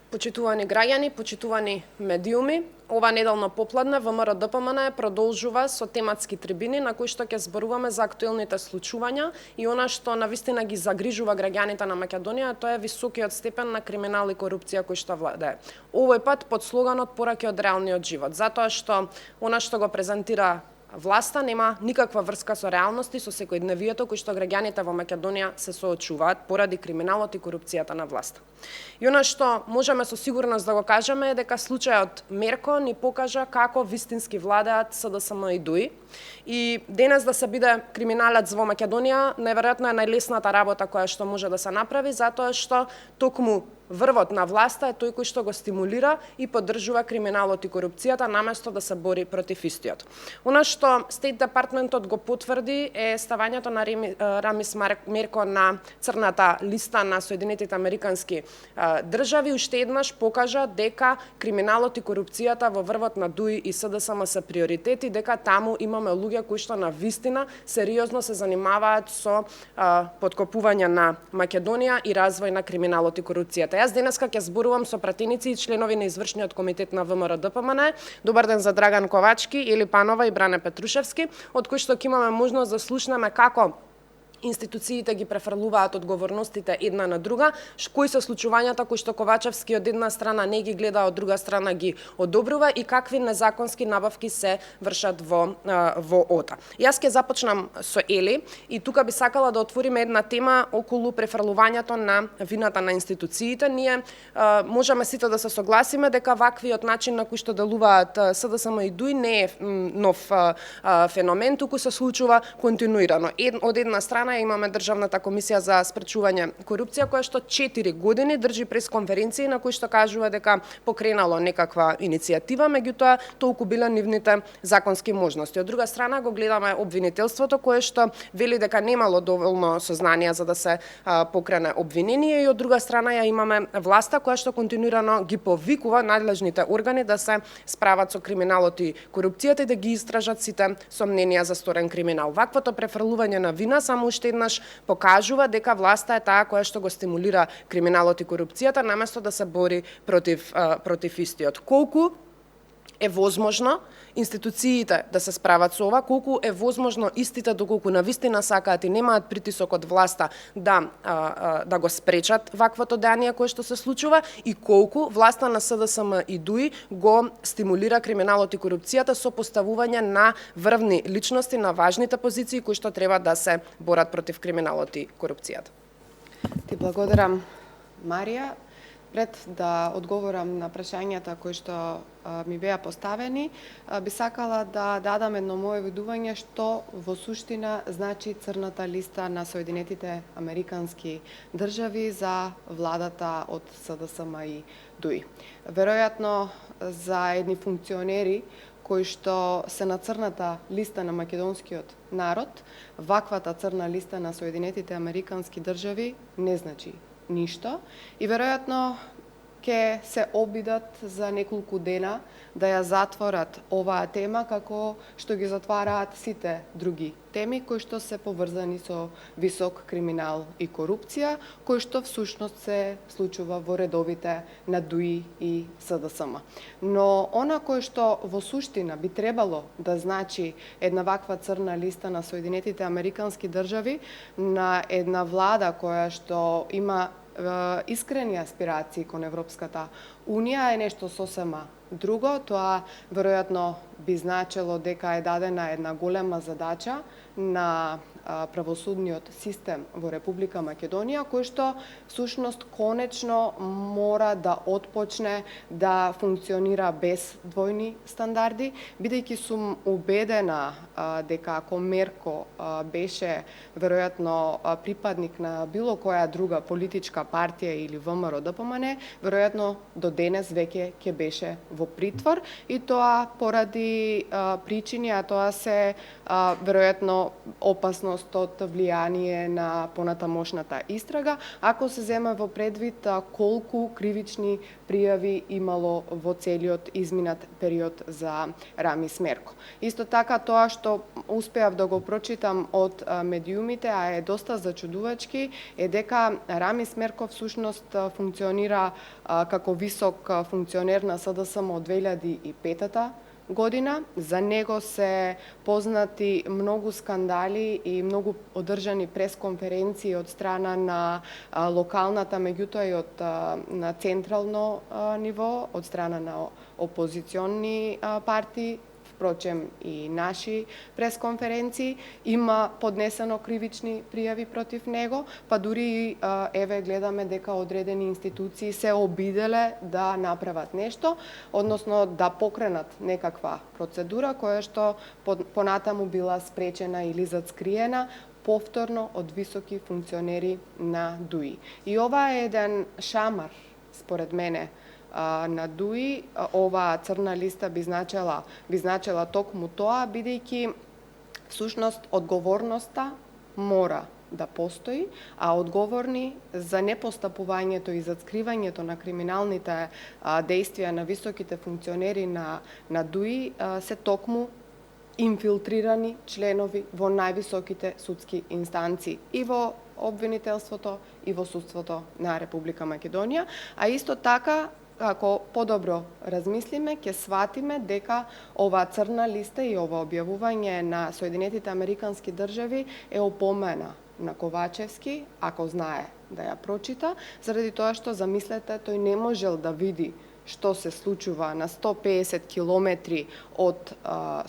Почитувани граѓани, почитувани медиуми, ова неделно попладне ВМРО ДПМН продолжува со тематски трибини на кои што ќе зборуваме за актуелните случувања и она што навистина ги загрижува граѓаните на Македонија, тоа е високиот степен на криминал и корупција кој што владее. Овој пат под слоганот пораки од реалниот живот, затоа што она што го презентира власта нема никаква врска со реалности, со секојдневието кој што граѓаните во Македонија се соочуваат поради криминалот и корупцијата на власта. И она што можеме со сигурност да го кажеме е дека случајот Мерко ни покажа како вистински владеат СДСМ и ДУИ. И денес да се биде криминалец во Македонија, неверојатно е најлесната работа која што може да се направи, затоа што токму врвот на власта е тој кој што го стимулира и поддржува криминалот и корупцијата наместо да се бори против истиот. Она што Стейт Департментот го потврди е ставањето на Рамис Мерко на црната листа на Соединетите Американски држави уште еднаш покажа дека криминалот и корупцијата во врвот на ДУИ и СДСМ се приоритети, дека таму имаме луѓе кои што на вистина сериозно се занимаваат со подкопување на Македонија и развој на криминалот и корупцијата. Јас денеска ќе зборувам со пратеници и членови на извршниот комитет на ВМРО ДПМН. Добар ден за Драган Ковачки, Ели Панова и Бране Петрушевски, од кои што ќе имаме можност да слушнеме како институциите ги префрлуваат одговорностите една на друга, кои се случувањата кои што Ковачевски од една страна не ги гледа, од друга страна ги одобрува и какви незаконски набавки се вршат во ОТА. Јас ќе започнам со Ели и тука би сакала да отвориме една тема околу префрлувањето на вината на институциите. Ние можеме сите да се согласиме дека ваквиот начин на кој што делуваат СДСМ и ДУИ не е нов феномен, туку се случува континуирано. Од една страна имаме Државната комисија за спречување корупција, која што 4 години држи пресконференции на кои што кажува дека покренало некаква иницијатива, меѓутоа толку биле нивните законски можности. Од друга страна го гледаме обвинителството кое што вели дека немало доволно сознание за да се покрене обвинение и од друга страна ја имаме власта која што континуирано ги повикува надлежните органи да се справат со криминалот и корупцијата и да ги истражат сите сомненија за сторен криминал. Ваквото префрлување на вина само уште еднаш покажува дека власта е таа која што го стимулира криминалот и корупцијата наместо да се бори против истиот. Колку е возможно институциите да се справат со ова, колку е возможно истите доколку навистина сакаат и немаат притисок од власта да го спречат ваквото деяние кое што се случува и колку власта на СДСМ и ДУИ го стимулира криминалот и корупцијата со поставување на врвни личности на важните позиции кои што треба да се борат против криминалот и корупцијата. Ти благодарам, Марија. Пред да одговорам на прашањата кои што ми беа поставени, би сакала да дадам едно мое видување што во суштина значи црната листа на Соединетите Американски држави за владата од СДСМ и ДУИ. Веројатно за едни функционери кои што се на црната листа на македонскиот народ, ваквата црна листа на Соединетите Американски држави не значи ништо и веројатно ќе се обидат за неколку дена да ја затворат оваа тема како што ги затвараат сите други теми кои што се поврзани со висок криминал и корупција, кои што всушност се случува во редовите на ДУИ и СДСМ. Но она кое што во суштина би требало да значи една ваква црна листа на Соединетите Американски држави на една влада која што има искрени аспирации кон Европската Унија е нешто сосема друго. Тоа веројатно би значело дека е дадена една голема задача на правосудниот систем во Република Македонија, кој што всушност конечно мора да отпочне да функционира без двојни стандарди, бидејќи сум убедена дека ако Мерко беше веројатно припадник на било која друга политичка партија или ВМРО ДПМН, веројатно до денес веќе ќе беше во притвор и тоа поради причини, а тоа се веројатно опасност од влијание на понатамошната истрага, ако се зема во предвид колку кривични пријави имало во целиот изминат период за Рами Смерко. Исто така тоа што успеав да го прочитам од медиумите, а е доста зачудувачки, е дека Рами Смерко всушност функционира како висок функционер на СДСМ од 2005 година. За него се познати многу скандали и многу одржани пресконференции од страна на локалната, меѓутоа и од на централно ниво, од страна на опозиционни партии, впрочем и наши пресконференции. Има поднесено кривични пријави против него, па дури еве гледаме дека одредени институции се обиделе да направат нешто, односно да покренат некаква процедура која што понатаму била спречена или зацкриена повторно од високи функционери на ДУИ. И ова е еден шамар, според мене, на ДУИ. Оваа црна листа би значела токму тоа, бидејќи всушност одговорноста мора да постои, а одговорни за непостапувањето и зацкривањето на криминалните действија на високите функционери на ДУИ се токму инфилтрирани членови во највисоките судски инстанции и во обвинителството и во судството на Република Македонија, а исто така ако подобро размислиме, ќе сватиме дека ова црна листа и ова објавување на Соединетите Американски држави е опомена на Ковачевски, ако знае да ја прочита, заради тоа што, замислете, тој не можел да види што се случува на 150 километри од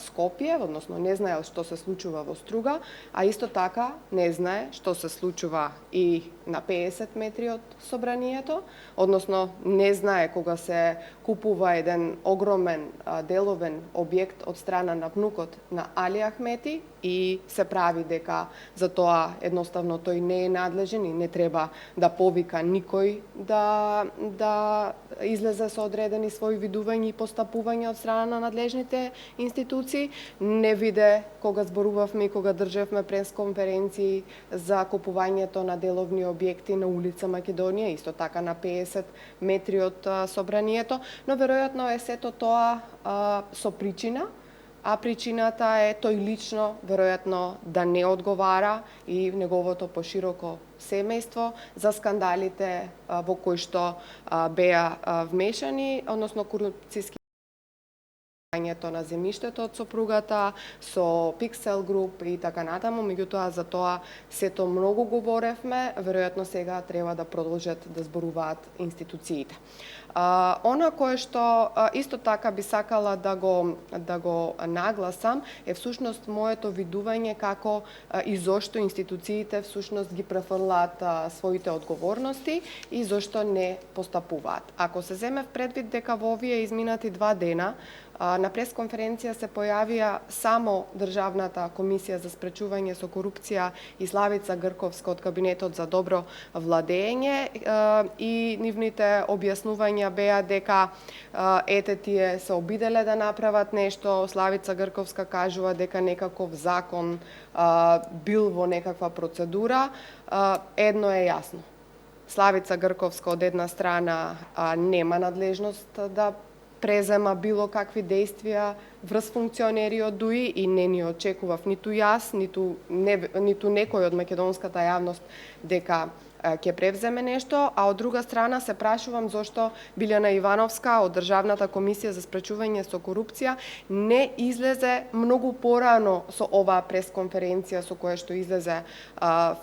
Скопје, односно не знаел што се случува во Струга, а исто така не знае што се случува и на 50 метри од собранието, односно не знае кога се купува еден огромен деловен објект од страна на внукот на Али Ахмети и се прави дека за тоа едноставно тој не е надлежен и не треба да повика никој да излезе со одредени своји видувања и постапувања од страна на надлежните институции. Не виде кога зборувавме и кога држевме пресконференции за купувањето на деловни објекти на улица Македонија, исто така на 50 метри од собранието, но веројатно е сето тоа со причина, а причината е тој лично веројатно да не одговара и неговото пошироко семејство за скандалите во кои што беа вмешани, односно корупцијски на земјиштето од сопругата, со Pixel Group и така натаму, меѓутоа за тоа сето многу говоревме, веројатно сега треба да продолжат да зборуваат институциите. Она кое што исто така би сакала да го нагласам е всушност моето видување како и зошто институциите всушност ги префрлаат своите одговорности и зошто не постапуваат. Ако се земе в предвид дека во овие изминати 2 дена на пресконференција се појавија само Државната комисија за спречување со корупција и Славица Грковска од Кабинетот за добро владење и нивните објаснувања беа дека ете тие се обиделе да направат нешто, Славица Грковска кажува дека некаков закон бил во некаква процедура, едно е јасно. Славица Грковска од една страна нема надлежност да презема било какви действија врз функционери од ДУИ и не ни очекував ниту јас, ниту некој од македонската јавност дека ќе превземе нешто, а од друга страна се прашувам зошто Билјана Ивановска од Државната комисија за спречување со корупција не излезе многу порано со оваа пресконференција со која што излезе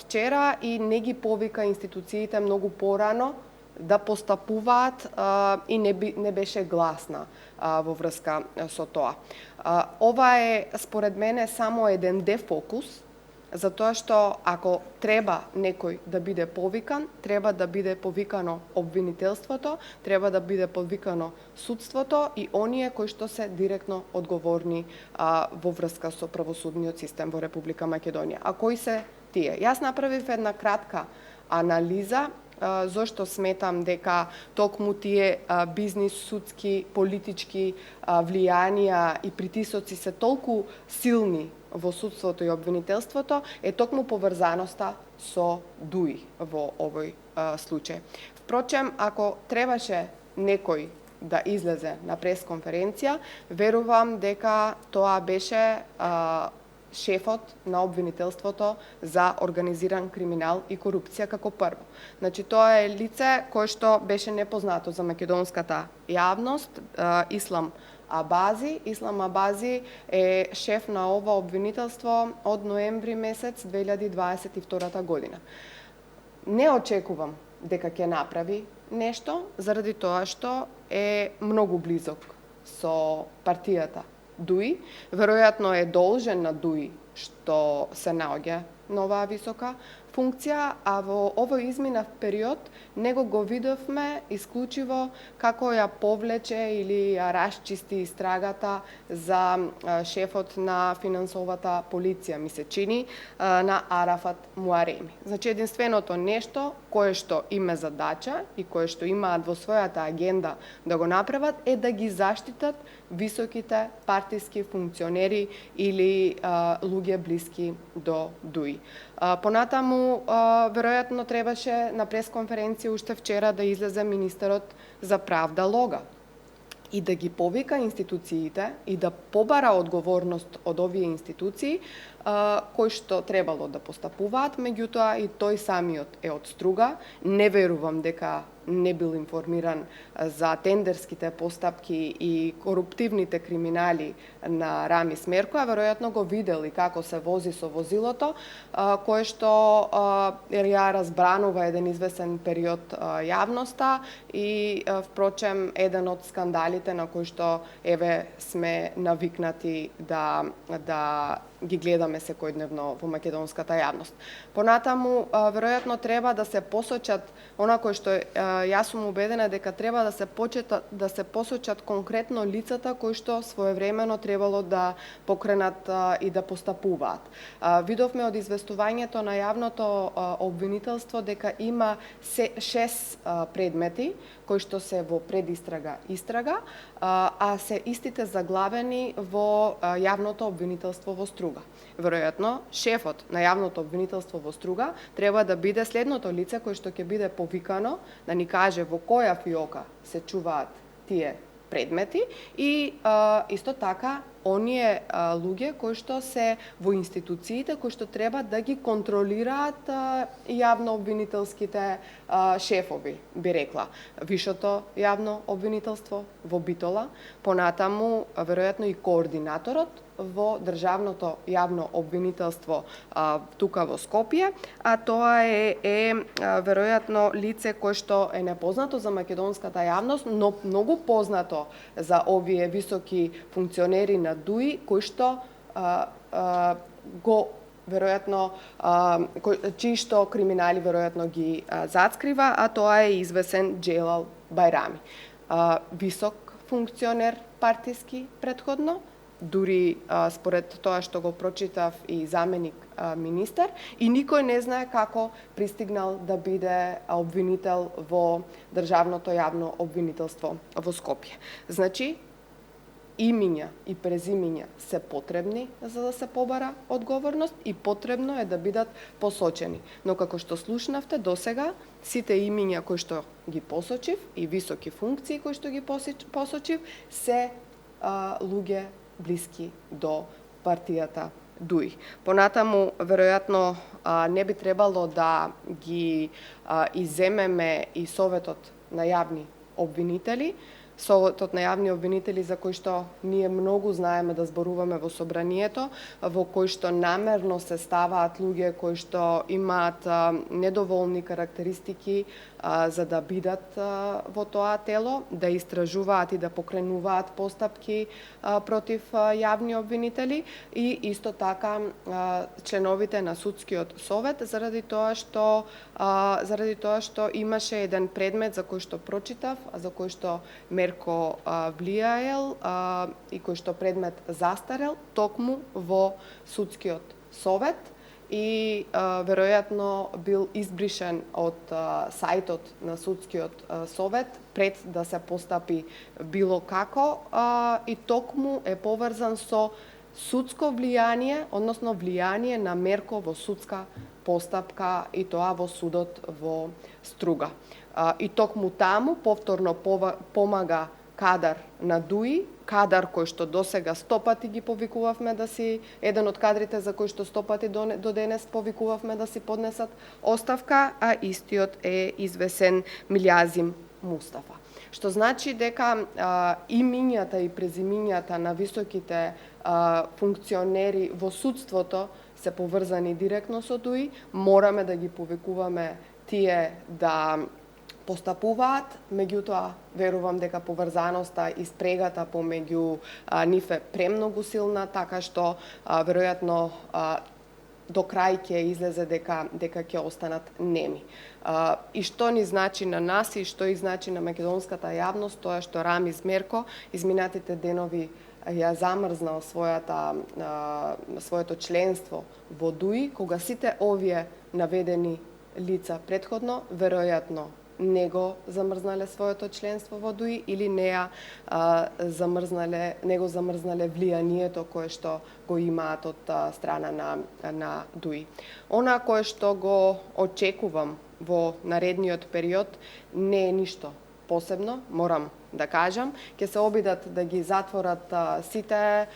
вчера и не ги повика институциите многу порано да постапуваат и не беше гласна во врска со тоа. Ова е, според мене, само еден дефокус, затоа што ако треба некој да биде повикан, треба да биде повикано обвинителството, треба да биде повикано судството и оние кои што се директно одговорни во врска со правосудниот систем во Република Македонија. А кои се тие? Јас направив една кратка анализа зошто сметам дека токму тие бизнис, судски, политички влијанија и притисоци се толку силни во судството и обвинителството, е токму поврзаноста со ДУИ во овој случај. Впрочем, ако требаше некој да излезе на пресконференција, верувам дека тоа беше шефот на обвинителството за организиран криминал и корупција како прво. Значи, тоа е лице кое што беше непознато за македонската јавност, Ислам Абази. Ислам Абази е шеф на ова обвинителство од ноември месец 2022 година. Не очекувам дека ќе направи нешто, заради тоа што е многу близок со партијата ДУИ, веројатно е должен на ДУИ што се наоѓа на оваа висока функција, а во овој изминав период него го видовме исклучиво како ја повлече или ја расчисти истрагата за шефот на финансовата полиција, ми се чини, на Арафат Муареми. Значи, единственото нешто кое што има задача и кое што имаат во својата агенда да го направат е да ги заштитат високите партиски функционери или луѓе блиски до ДУИ. Понатаму, веројатно требаше на пресконференција уште вчера да излезе министерот за правда Лога и да ги повика институциите и да побара одговорност од овие институции кои што требало да постапуваат, меѓутоа и тој самиот е од струга. Не верувам дека не бил информиран за тендерските постапки и коруптивните криминали на Рамис Мерко, а веројатно го видел и како се вози со возилото, кое што ја разбранува еден известен период јавноста и, впрочем, еден од скандалите на кои што еве сме навикнати да ги гледаме секојдневно во македонската јавност. Понатаму, веројатно треба да се посочат, она кој што јас сум убедена дека треба да се посочат конкретно лицата кои што своевремено требало да покренат и да постапуваат. Видовме од известувањето на јавното обвинителство дека има 6 предмети кои што се во предистрага истрага, а се истите заглавени во јавното обвинителство во Струга. Веројатно, шефот на јавното обвинителство во Струга треба да биде следното лице кој што ќе биде повикано да ни каже во која фиока се чуваат тие предмети и исто така оние луѓе кои што се во институциите кои што треба да ги контролираат јавно обвинителските шефови, би рекла. Вишото јавно обвинителство во Битола, понатаму веројатно и координаторот во државното јавно обвинителство тука во Скопје, а тоа е веројатно лице кое што е непознато за македонската јавност, но многу познато за овие високи функционери на ДУИ кои што го веројатно чии што криминали веројатно ги зацкрива, а тоа е извесен Джелал Бајрами. Висок функционер партиски претходно, дури според тоа што го прочитав и заменик министер, и никој не знае како пристигнал да биде обвинител во државното јавно обвинителство во Скопје. Значи, имиња и презимиња се потребни за да се побара одговорност и потребно е да бидат посочени. Но како што слушнавте досега, сите имиња кои што ги посочив и високи функции кои што ги посочив се луѓе блиски до партијата ДУИ. Понатаму, веројатно, не би требало да ги иземеме и Советот на јавни обвинители, Советот на јавни обвинители за кој што ние многу знаеме да зборуваме во собранието, во кој што намерно се ставаат луѓе кои што имаат недоволни карактеристики за да бидат во тоа тело, да истражуваат и да покренуваат постапки против јавни обвинители и исто така членовите на судскиот совет заради тоа што имаше еден предмет за кој што прочитав, за кој што Мерко влијаел и кој што предмет застарел токму во судскиот совет и веројатно бил избришен од сајтот на судскиот совет пред да се постапи било како и токму е поврзан со судско влијание, односно влијание на мерко во судска постапка и тоа во судот во Струга. И токму таму повторно помага кадар на ДУИ, кадар кој што досега 100 пати ги повикувавме да си, еден од кадрите за кој што 100 пати до денес повикувавме да си поднесат оставка, а истиот е извесен Милјазим Мустафа. Што значи дека имињата и презимињата на високите функционери во судството се поврзани директно со ДУИ, мораме да ги повикуваме тие да постапуваат, меѓутоа верувам дека поврзаноста и спрегата помеѓу нив е премногу силна, така што веројатно до крај ќе излезе дека ќе останат неми. И што ни значи на нас и што и значи на македонската јавност, тоа што Рамиз Мерко изминатите денови ја замрзнал своето членство во ДУИ, кога сите овие наведени лица претходно веројатно не го замрзнале своето членство во ДУИ или не го замрзнале влијанието кое што го имаат од страна на ДУИ. Она кое што го очекувам во наредниот период не е ништо посебно, морам да кажам, ќе се обидат да ги затворат сите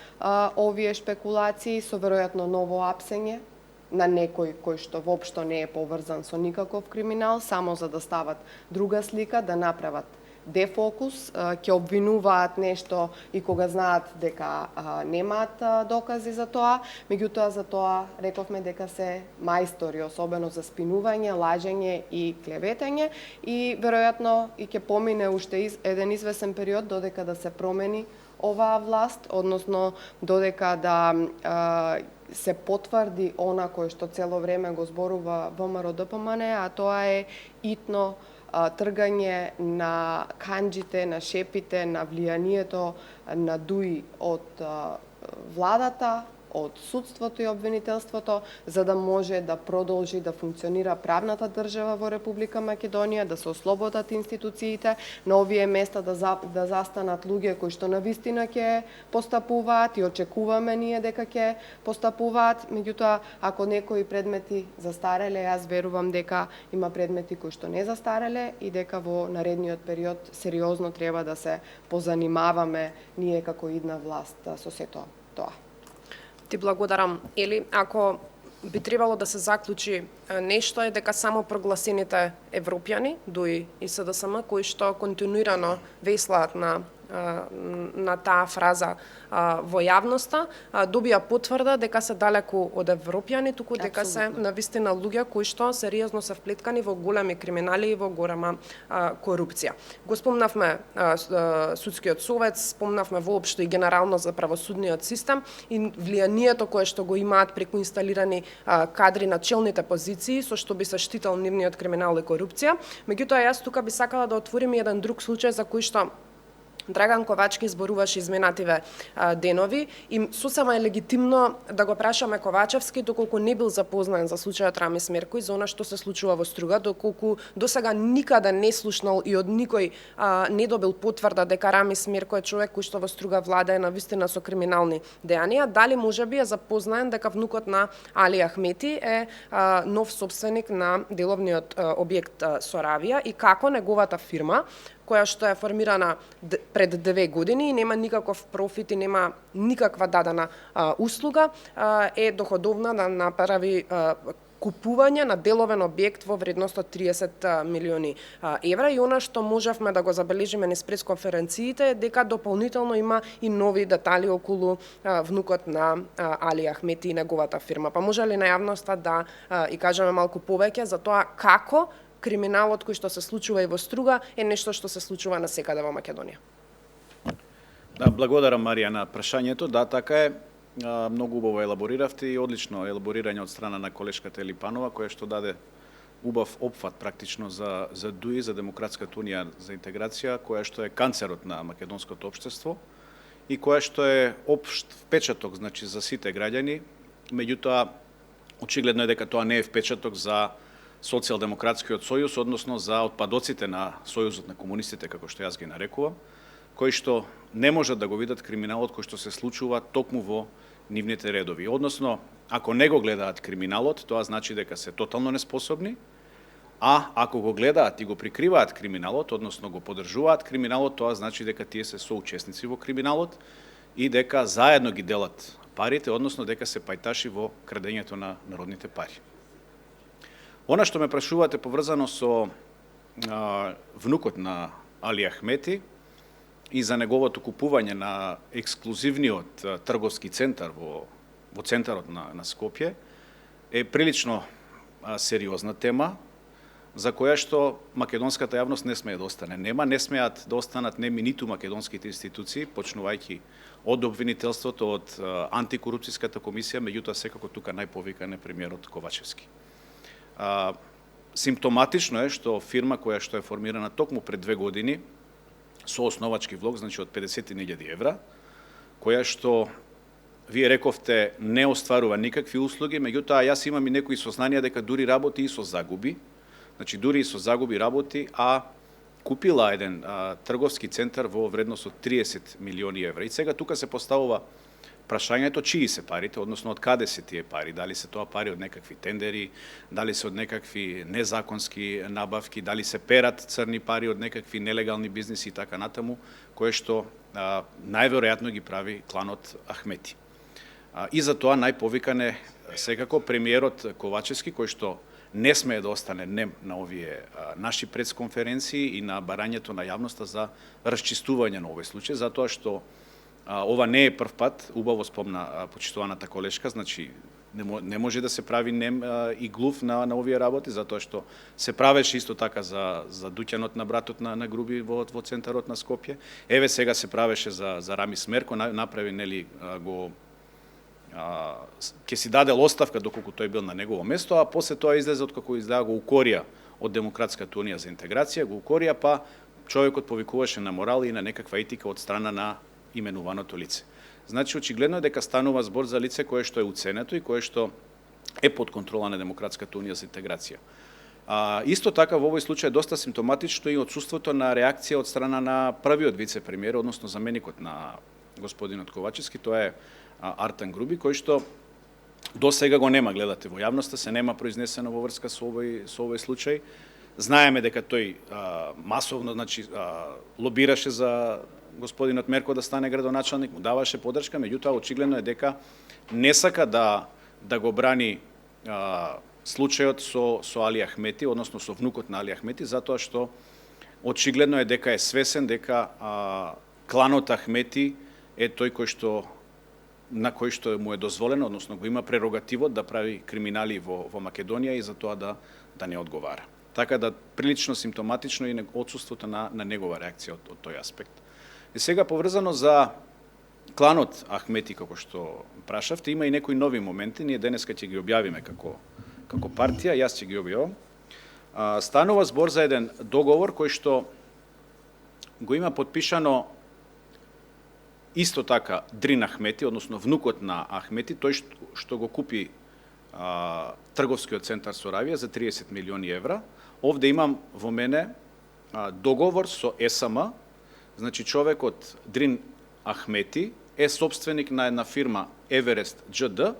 овие шпекулации со веројатно ново апсење на некој кој што воопшто не е поврзан со никаков криминал, само за да стават друга слика, да направат дефокус, ќе обвинуваат нешто и кога знаат дека немаат докази за тоа, меѓутоа за тоа рековме дека се мајстори, особено за спинување, лажење и клеветање и веројатно и ќе помине уште еден извесен период додека да се промени оваа власт, односно додека да се потврди она кое што цело време го зборува ВМРО-ДПМН, а тоа е итно тргање на канџите, на шепите, на влијанието на ДУИ од владата, од судството и обвинителството, за да може да продолжи да функционира правната држава во Република Македонија, да се ослободат институциите, на овие места да застанат луѓе кои што навистина ќе постапуваат и очекуваме ние дека ќе постапуваат, меѓутоа ако некои предмети застареле, јас верувам дека има предмети кои што не застареле и дека во наредниот период сериозно треба да се позанимаваме ние како идна власт со сето тоа. Ти благодарам. Ели, ако би требало да се заклучи нешто е дека само прогласените европјани, ДУИ и СДСМ, кои што континуирано веслаат на таа фраза во јавноста, добија потврда дека се далеку од европјани, туку дека се навистина луѓе кои што сериозно се вплеткани во големи криминали и во голема корупција. Го спомнавме судскиот совет, спомнавме воопшто и генерално за правосудниот систем и влијанието кое што го имаат преку инсталирани кадри на челните позиции, со што би се штител нивниот криминал и корупција. Меѓутоа, јас тука би сакала да отворим еден друг случај за кој што Драган Ковачки зборуваше изминативе денови и сосема е легитимно да го прашаме Ковачевски доколку не бил запознан за случајот Рамиз Мерко и за она што се случува во Струга, доколку досега никаде не слушнал и од никој не добил потврда дека Рамиз Мерко е човек кој што во Струга владее навистина со криминални дејанија, дали можеби е запознаен дека внукот на Али Ахмети е нов собственик на деловниот објект Соравија и како неговата фирма која што е формирана пред 9 години и нема никаков профит и нема никаква дадена услуга, е доходовна да направи купување на деловен објект во вредност од 30 милиони евра и она што можевме да го забележиме низ пресконференциите е дека дополнително има и нови детали околу внукот на Али Ахмети и неговата фирма. Па може ли на јавноста да и кажеме малку повеќе за тоа како криминалот кој што се случува и во Струга е нешто што се случува насекаде во Македонија? Да, благодарам Марија на прашањето. Да, така е. Многу убаво елабориравте и одлично елаборирање од страна на колешката Елипанова, која што даде убав опфат практично за ДУИ, за Демократската унија за интеграција, која што е канцерот на македонското општество и која што е општ впечаток, значи, за сите граѓани. Меѓутоа, очигледно е дека тоа не е впечаток за Социјалдемократскиот сојуз, односно за отпадоците на Сојузот на комунистите, како што јас ги нарекувам, кои што не можат да го видат криминалот кој што се случува токму во нивните редови. Односно, ако не го гледаат криминалот, тоа значи дека се тотално неспособни, а ако го гледаат и го прикриваат криминалот, односно го поддржуваат криминалот, тоа значи дека тие се соучесници во криминалот и дека заедно ги делат парите, односно дека се пајташи во крадењето на народните пари. Она што ме прашувате поврзано со внукот на Али Ахмети и за неговото купување на ексклузивниот трговски центар во центарот на Скопје е прилично сериозна тема, за која што македонската јавност не смее да остане нема, не смеат да останат неми ниту македонските институции, почнувајќи од обвинителството, од антикорупцијската комисија, меѓутоа секако тука најповикан е премиерот Ковачевски. Симптоматично е што фирма која што е формирана токму пред 2 години со основачки влог, значи од 50.000 евра, која што вие рековте не остварува никакви услуги, меѓутоа јас имам и некои сознанија дека дури работи и со загуби, значи дури и со загуби работи, а купила еден трговски центар во вредност од 30 милиони евра. И сега тука се поставува прашањето чии се парите, односно од каде се тие пари, дали се тоа пари од некакви тендери, дали се од некакви незаконски набавки, дали се перат црни пари од некакви нелегални бизниси и така натаму, кое што најверојатно ги прави кланот Ахмети. И за тоа најповикан е секако премиерот Ковачевски, кој што не смее да остане нем на овие наши пресконференции и на барањето на јавноста за расчистување на овој случај, затоа што ова не е прв пат, убаво спомна почитуваната колешка, значи не може да се прави нем и глув на овие работи, затоа што се правеше исто така за дуќанот на братот на Груби во центарот на Скопје. Еве сега се правеше за Рами Смерко, направи нели го ќе си даде оставка доколку тој бил на негово место, а после тоа излезе откако излега го укорија од Демократската унија за интеграција, го укорија, па човекот повикуваше на морал и на некаква етика од страна на именуваното лице. Значи, очигледно е дека станува збор за лице кое што е уценето и кое што е под контрола на Демократската унија за интеграција. Исто така во овој случај е доста симптоматично и отсуството на реакција од страна на првиот вице-премиер, односно заменикот на господинот Ковачевски, тоа е Артан Груби, кој што до сега го нема, гледате во јавноста, се нема произнесено во врска со овој случај. Знаеме дека тој масовно, значи, лобираше за господинот Мерко да стане градоначалник, му даваше поддршка, меѓутоа очигледно е дека не сака да го брани случајот со Али Ахмети, односно со внукот на Али Ахмети, затоа што очигледно е дека е свесен дека кланот Ахмети е тој на кој што му е дозволено, односно го има прерогативот да прави криминали во Македонија и за тоа да не одговара. Така да прилично симптоматично и отсуството на негова реакција од тој аспект. И сега поврзано за кланот Ахмети, како што прашавте, има и некои нови моменти, ние денеска ќе ги објавиме како партија, јас ќе ги објавам. Станува збор за еден договор кој што го има подпишано исто така Дрин Ахмети, односно внукот на Ахмети, тој што го купи трговскиот центар со Равија за 30 милиони евра. Овде имам во мене договор со СМ, значи човекот Дрин Ахмети е собственик на една фирма Еверест џд,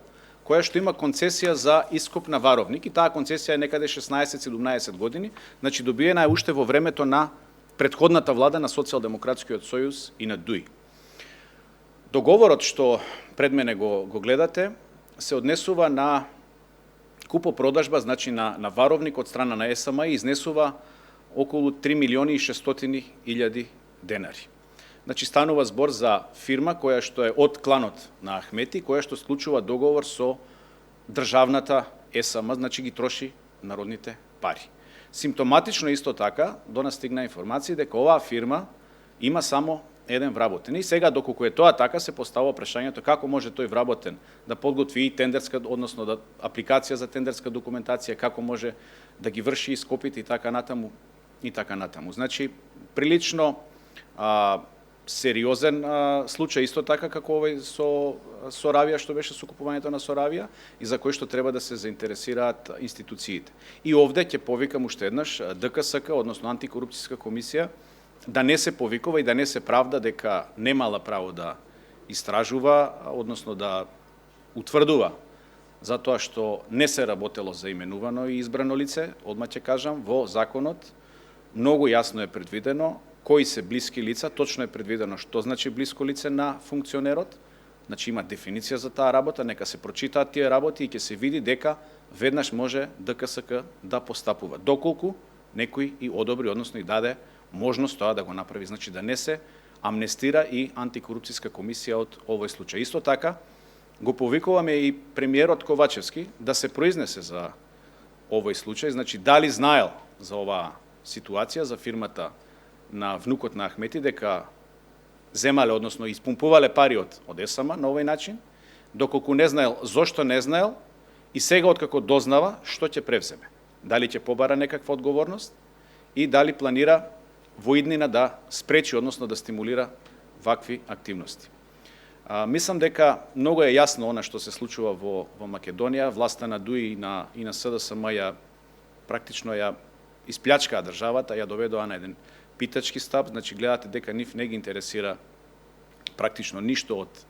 која што има концесија за ископ на варовник и таа концесија е некаде 16-17 години, значи добиена е уште во времето на претходната влада на Социјалдемократскиот сојуз и на ДУИ. Договорот што пред мене го гледате се однесува на купо-продажба, значи на варовник од страна на СМ и изнесува околу 3 милиони и 600 илјади денари. Значи станува збор за фирма која што е од кланот на Ахмети, која што склучува договор со државната СМ, значи ги троши народните пари. Симптоматично исто така до нас стигна информација дека оваа фирма има само еден вработен. И сега, доколку е тоа така, се поставува прашањето како може тој вработен да подготви и тендерска, односно апликација за тендерска документација, како може да ги врши ископите и така натаму. Значи, прилично сериозен случај исто така како овој со Соравија, што беше со купувањето на Соравија и за кој што треба да се заинтересираат институциите. И овде ќе повикам уште еднаш ДКСК, односно антикорупцијска комисија, да не се повикува и да не се правда дека немала право да истражува, односно да утврдува затоа што не се работело за именувано и избрано лице. Одма ќе кажам, во законот многу јасно е предвидено кои се блиски лица, точно е предвидено што значи блиско лице на функционерот, значи има дефиниција за таа работа, нека се прочитаат тие работи и ќе се види дека веднаш може ДКСК да постапува, доколку некој и одобри, односно и даде можност тоа да го направи, значи да не се амнестира и антикорупцијска комисија од овој случај. Исто така, го повикуваме и премиерот Ковачевски да се произнесе за овој случај, значи дали знаел за оваа ситуација, за фирмата на внукот на Ахмети, дека земале, односно испумпувале пари од ЕСАМА на овој начин, доколку не знаел, зошто не знаел и сега откако дознава, што ќе превземе. Дали ќе побара некаква одговорност и дали планира во иднина да спречи, односно да стимулира вакви активности. Мислам дека многу е јасно она што се случува во Македонија. Власта на ДУИ и на СДСМ практично ја исплячкаа државата, ја доведоа на еден питачки стап, значи гледате дека нив не ги интересира практично ништо од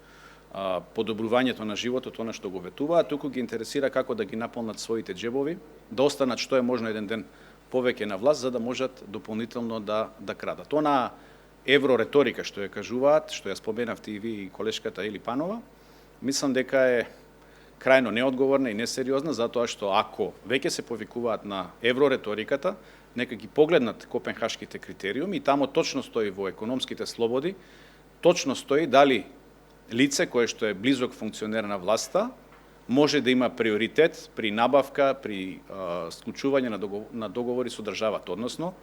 подобрувањето на животот, она што го ветуваат, туку ги интересира како да ги наполнат своите џебови, да останат што е можно еден ден повеќе на власт, за да можат дополнително да крадат. Она еврореторика што ја кажуваат, што ја споменавте и ви и колешката Ели Панова, мислам дека е крајно неодговорна и несериозна, затоа што ако веќе се повикуваат на еврореториката, нека ги погледнат копенхашките критериуми и тамо точно стои во економските слободи, точно стои дали лице кое што е близок функционер на власта може да има приоритет при набавка, при склучување на договори со државата, односно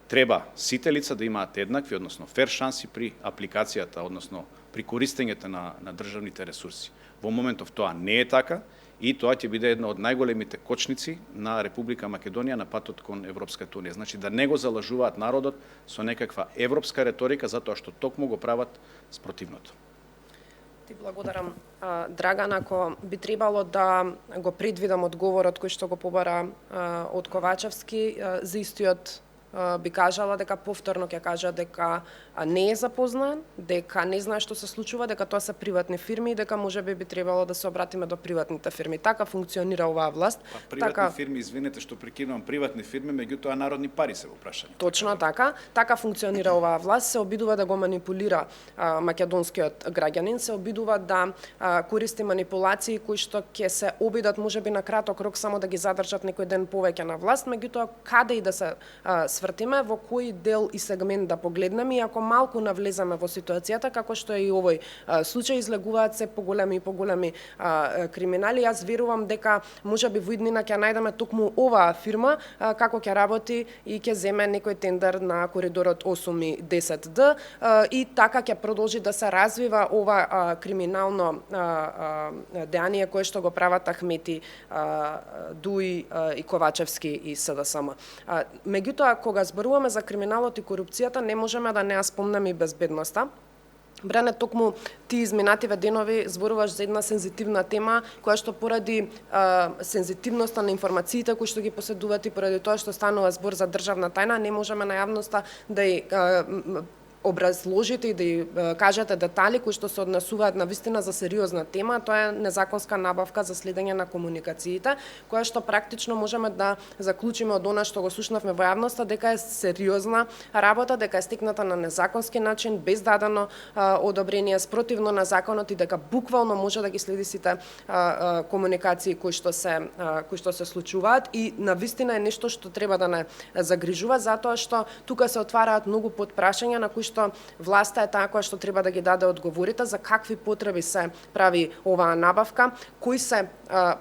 треба сите лица да имаат еднакви, односно фер шанси при апликацијата, односно при користењето на државните ресурси. Во моментов тоа не е така и тоа ќе биде една од најголемите кочници на Република Македонија на патот кон Европската унија. Значи да не го залажуваат народот со некаква европска реторика, затоа што токму го прават спротивното. Ти благодарам, Драган, ако би требало да го предвидам одговорот кој што го побара од Ковачевски, за истиот би кажала дека повторно ќе кажа дека не е запознаен, дека не знае што се случува, дека тоа се приватни фирми и дека можеби би требало да се обратиме до приватните фирми. Така функционира оваа власт. Приватни фирми, извинете што прекинувам, приватни фирми, меѓутоа народни пари се во прашање. Точно така. Така функционира оваа власт, се обидува да го манипулира македонскиот граѓанин, се обидува да користи манипулации кои што ќе се обидат можеби на краток рок само да ги задржат некој ден повеќе на власт, меѓутоа каде и да се свртиме, во кој дел и сегмент да погледнеме и ако малку навлеземе во ситуацијата, како што е и овој случај, излегуваат се поголеми и поголеми криминали. Јас верувам дека можеби во иднина ќе најдеме токму оваа фирма како ќе работи и ќе земе некој тендер на коридорот 8 и 10Д и така ќе продолжи да се развива ова криминално деяние кое што го прават Ахмети, Дуи и Ковачевски и СДСМ. Меѓутоа, кога зборуваме за криминалот и корупцијата, не можеме да не ја спомнеме и безбедноста. Брене, токму ти изминативе денови зборуваш за една сензитивна тема, која што поради сензитивноста на информациите кои што ги поседуват и поради тоа што станува збор за државна тајна, не можеме на јавноста да образложите и да ја кажете детали кои што се однесуваат на вистина за сериозна тема, тоа е незаконска набавка за следење на комуникациите, која што практично можеме да заклучиме од она што го слушнавме во јавноста дека е сериозна работа, дека е стекната на незаконски начин, без дадено одобрение, спротивно на законот и дека буквално може да ги следи сите комуникации кои што се случуваат и на вистина е нешто што треба да не загрижува, затоа што тука се отвараат многу потпрашања на кои што власта е таа која што треба да ги даде одговорите за какви потреби се прави оваа набавка, кои се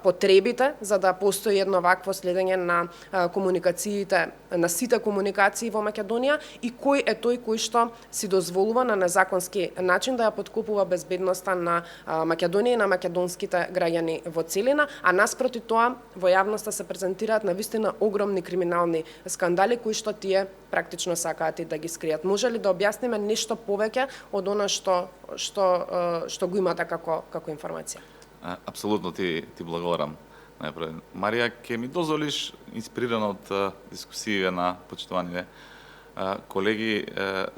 потребите за да постои едно вакво следење на комуникациите, на сите комуникации во Македонија и кој е тој кој што си дозволува на незаконски начин да ја подкопува безбедноста на Македонија и на македонските граѓани во целина, а наспроти тоа во јавноста се презентираат на вистина огромни криминални скандали кои што тие практично сакаат и да ги скријат. Може ли да објасните објасниме нешто повеќе од она што го имате како информација. Апсолутно ти благодарам. Најпред, Марија, ќе ми дозволиш, инспирирано од дискусија на почитуваните колеги,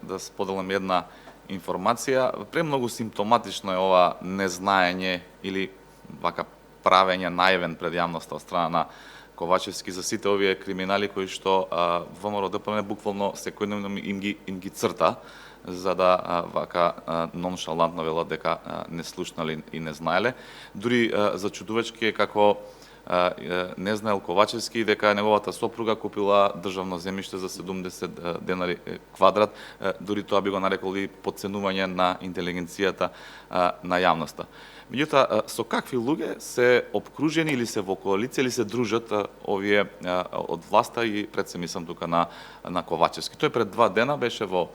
да споделам една информација. Премногу симптоматично е ова незнаење или вака правење наивен пред јавноста од страна на Ковачевски за сите овие криминали кои што ВМРО ДПМН буквално секојдневно им ги црта, за да вака ноншалантно велат дека не слушнали и не знаеле. Дури зачудувачки е како не знаел Ковачевски дека неговата сопруга купила државно земјиште за 70 денари квадрат, дури тоа би го нарекол и потценување на интелигенцијата на јавноста. Меѓутоа, со какви луѓе се обкружени или се во коалиција или се дружат овие од власта и пред се мислам тука на Ковачевски. Тој пред 2 дена беше во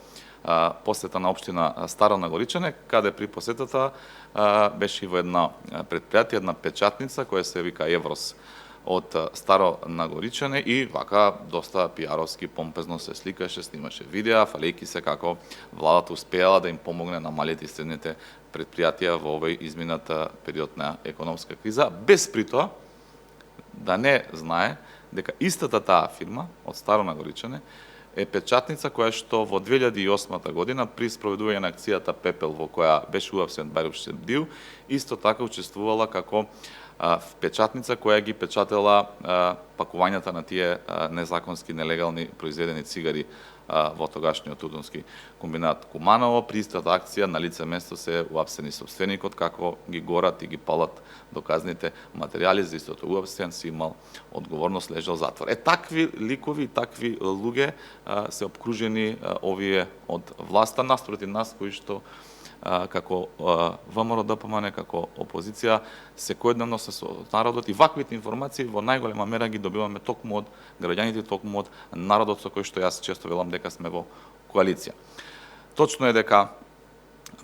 посета на општина Старо Нагоричане, каде при посетата беше во една предпријатие, една печатница која се вика Еврос од Старо Нагоричане и вака доста пиаровски помпезно се сликаше, снимаше видеа, фалејки се како владата успеала да им помогне на малите и средните предпријатија во овој изминат период на економска криза, без при тоа да не знае дека истата таа фирма од Старо Нагоричане е печатница која што во 2008 година при спроведување на акцијата Пепел во која беше уапсен Бајров Шебдил, исто така учествувала како печатница која ги печатела пакувањата на тие незаконски нелегални произведени цигари во тогашниот Тутунски комбинат Куманово. При истата акција на лице место се уапсени собственикот, како ги горат и ги палат доказните материјали за истото уапсен, си имал одговорност, лежал затвор. Такви ликови, такви луѓе се обкружени овие од власта наспроти нас кои што како ВМРО ДПМН, како опозиција, секојдневно се со народот и ваквите информации во најголема мера ги добиваме токму од граѓаните, токму од народот со кој што јас често велам дека сме во коалиција. Точно е дека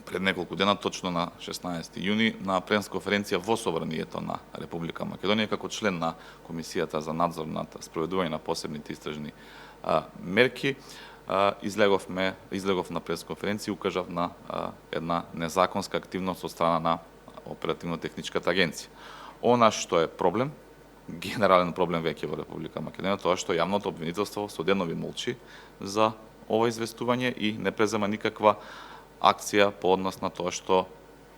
пред неколку дена, точно на 16 јуни, на пресконференција во Собранието на Република Македонија, како член на Комисијата за надзор над спроведување на посебните истражни мерки, излегов на пресконференција и укажав на една незаконска активност од страна на Оперативно-техничката агенција. Она што е проблем, генерален проблем веќе во Република Македонија, тоа што јавното обвинителство суденови молчи за ова известување и не презема никаква акција по однос на тоа што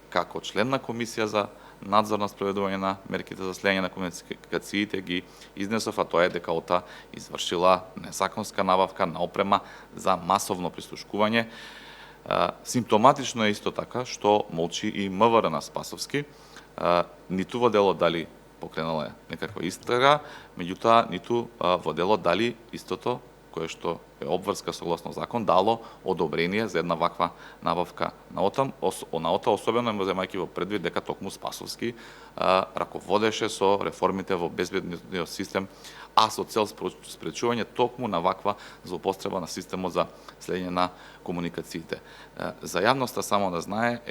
како член на Комисија за надзор на спроведување на мерките за следење на комуникациите ги изнесов, а тоа е дека ОТА извршила незаконска набавка на опрема за масовно прислушкување. Симптоматично е исто така што молчи и МВР на Спасовски, ниту во дело дали покренала некаква истрага, меѓутоа ниту во дело дали истото кое што е обврска согласно закон, дало одобрение за една ваква набавка на ОТА, особено земајќи во предвид дека токму Спасовски раководеше со реформите во безбедниот систем, а со цел спречување токму на ваква злоупотреба на системот за следење на комуникациите. За јавноста само да знае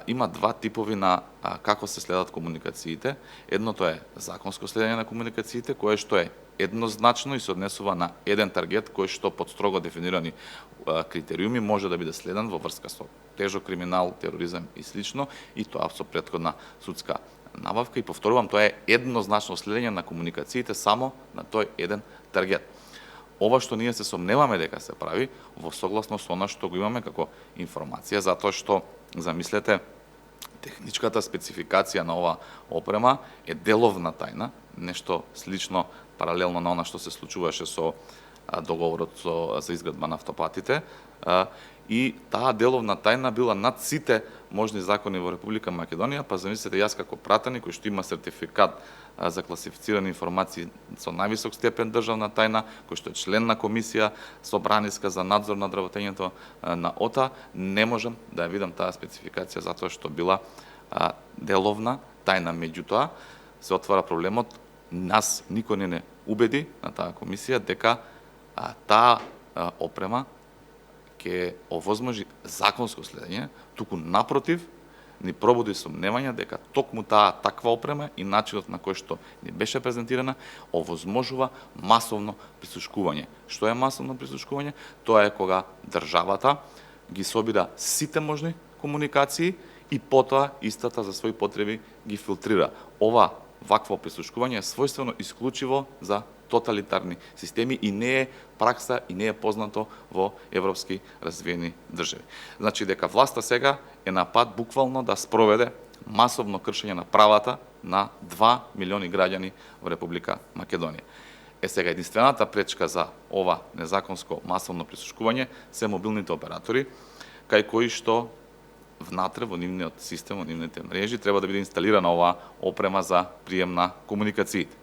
има два типови на како се следат комуникациите. Едното е законско следење на комуникациите, кое што е еднозначно и се однесува на еден таргет кој што под строго дефинирани критериуми може да биде следен во врска со тежок криминал, тероризам и слично, и тоа со претходна судска набавка. И повторувам, тоа е еднозначно следење на комуникациите само на тој еден таргет. Ова што ние се сомневаме дека се прави во согласно со она што го имаме како информација, затоа што замислете, техничката спецификација на ова опрема е деловна тајна, нешто слично паралелно на она што се случуваше со договорот за изградба на автопатите, и таа деловна тајна била над сите можни закони во Република Македонија, па замислете јас како пратеник кој што има сертификат за класифицирани информации со највисок степен државна тајна, кој што е член на комисија собраниска за надзор над работењето на ОТА, не можам да ја видам таа спецификација затоа што била деловна тајна. Меѓутоа се отвара проблемот, нас никој не убеди на таа комисија дека таа опрема ќе овозможи законско следење, туку напротив, ни пробуди сомневања дека токму таа таква опрема и начинот на кој што ни беше презентирана овозможува масовно прислушкување. Што е масовно прислушкување? Тоа е кога државата ги собира сите можни комуникации и потоа истата за своји потреби ги филтрира. Вакво прислушкување е својствено исклучиво за тоталитарни системи и не е пракса и не е познато во европски развиени држави. Значи дека власта сега е на пат буквално да спроведе масовно кршење на правата на 2 милиони граѓани во Република Македонија. Сега единствената пречка за ова незаконско масовно прислушкување се мобилните оператори, кај кои што внатре во нивниот систем, во нивните мрежи треба да биде инсталирана оваа опрема за прием на комуникациите.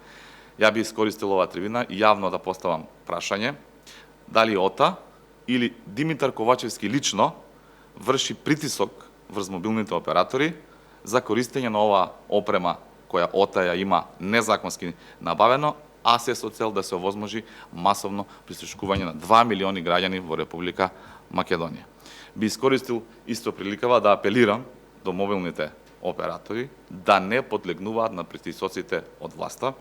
Ја би искористил оваа трибина и јавно да поставам прашање дали ОТА или Димитар Ковачевски лично врши притисок врз мобилните оператори за користење на оваа опрема која ОТА ја има незаконски набавено, а се со цел да се овозможи масовно прислушкување на 2 милиони граѓани во Република Македонија. Би искористил исто приликава да апелирам до мобилните оператори да не подлегнуваат на притисоците од власта,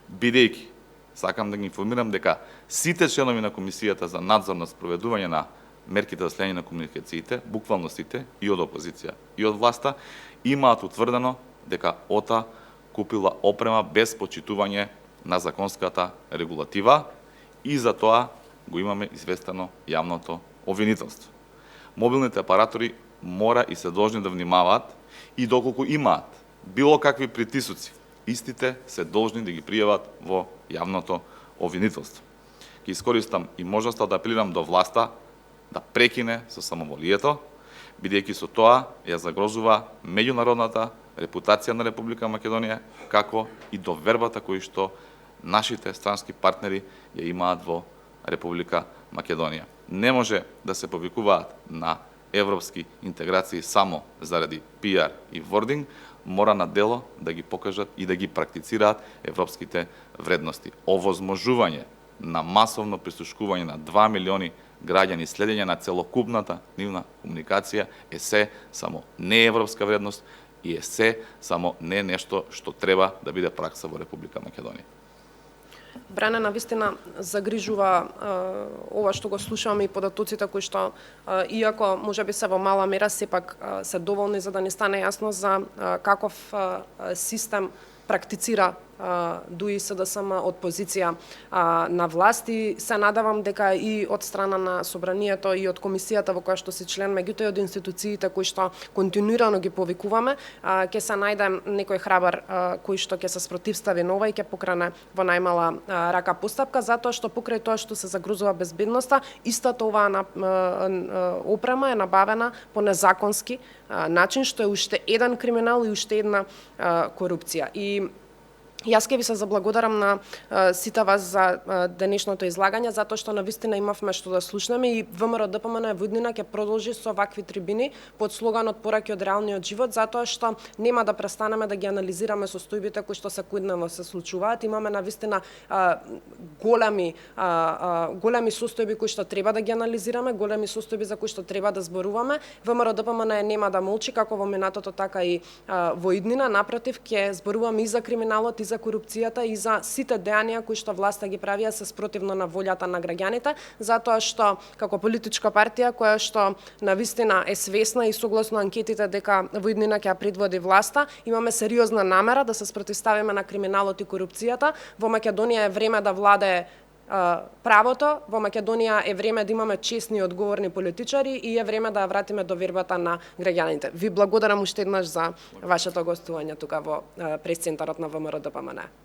бидејќи сакам да ги информирам дека сите членови на Комисијата за надзор на спроведување на мерките за следење на комуникациите, буквално сите, и од опозиција, и од власта, имаат утврдено дека ОТА купила опрема без почитување на законската регулатива и за тоа го имаме известено јавното обвинителство. Мобилните оператори мора и се должни да внимаваат и доколку имаат било какви притисоци, истите се должни да ги пријават во јавното обвинителство. Ќе искористам и можноста да апелирам до власта да прекине со самоволието, бидејќи со тоа ја загрозува меѓународната репутација на Република Македонија, како и довербата кои што нашите странски партнери ја имаат во Република Македонија. Не може да се повикуваат на европски интеграции само заради пиар и вординг, мора на дело да ги покажат и да ги практицираат европските вредности. Овозможување на масовно прислушкување на 2 милиони граѓани, следење на целокупната нивна комуникација е се само не европска вредност и е се само не нешто што треба да биде пракса во Република Македонија. Бране, навистина загрижува ова што го слушаваме и податоците кои што, иако можеби се во мала мера, сепак се доволни за да ни стане јасно за каков систем практицира ДУИ СДСМ од позиција на власт и се надавам дека и од страна на Собранието и од комисијата во која што си член, меѓутоа и од институциите кои што континуирано ги повикуваме, ќе се најде некој храбар кој што ќе се спротивстави на ова и ќе покрене во најмала рака постапка, затоа што покрај тоа што се загрозува безбедноста, истата оваа опрема е набавена по незаконски начин, што е уште еден криминал и уште една корупција. И јас ќе ви се заблагодарам на сите вас за денешното излагање, затоа што навистина имавме што да слушнеме и ВМРО ДПМН во иднина ќе продолжи со вакви трибини под слоганот пораки од реалниот живот, затоа што нема да престанеме да ги анализираме состојбите кои што секојдневно се случуваат. Имаме навистина големи состојби кои што треба да ги анализираме, големи состојби за кои што треба да зборуваме. ВМРО ДПМН нема да молчи како во минатото, така и во иднина, напротив ќе зборуваме и за криминалот, и за корупцијата и за сите дејанија кои што власта ги правија се спротивно на волјата на граѓаните, затоа што како политичка партија која што навистина е свесна и согласно анкетите дека во иднина ќе ја предводи власта, имаме сериозна намера да се спротивставиме на криминалот и корупцијата. Во Македонија е време да владее правото, во Македонија е време да имаме честни и одговорни политичари и е време да ја вратиме довербата на граѓаните. Ви благодарам уште еднаш за вашето гостување тука во пресцентарот на ВМРО ДПМН.